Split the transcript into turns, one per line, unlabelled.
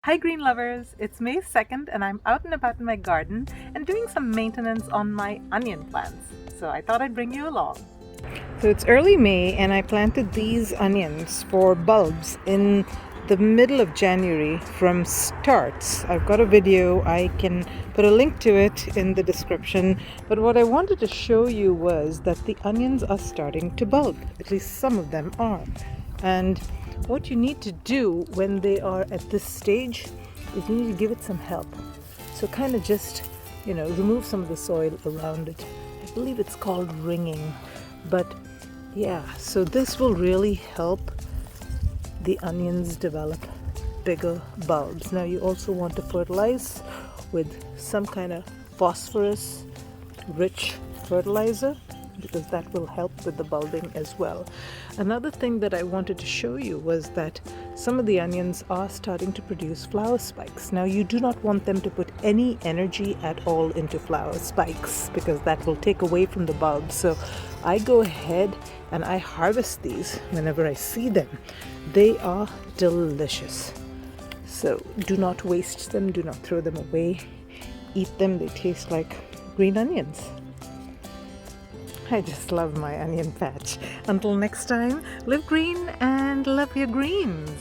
Hi green lovers, it's May 2nd and I'm out and about in my garden and doing some maintenance on my onion plants. So I thought I'd bring you along. So it's early May and I planted these onions for bulbs in the middle of January from starts. I've got a video, I can put a link to it in the description. But what I wanted to show you was that the onions are starting to bulb, at least some of them are. And what you need to do when they are at this stage is you need to give it some help. So kind of just, remove some of the soil around it. I believe it's called ringing. But yeah, so this will really help the onions develop bigger bulbs. Now you also want to fertilize with some kind of phosphorus rich fertilizer because that will help with the bulbing as well. Another thing that I wanted to show you was that some of the onions are starting to produce flower spikes. Now you do not want them to put any energy at all into flower spikes because that will take away from the bulb. So I go ahead and I harvest these whenever I see them. They are delicious. So do not waste them, do not throw them away. Eat them, they taste like green onions. I just love my onion patch. Until next time, live green and love your greens.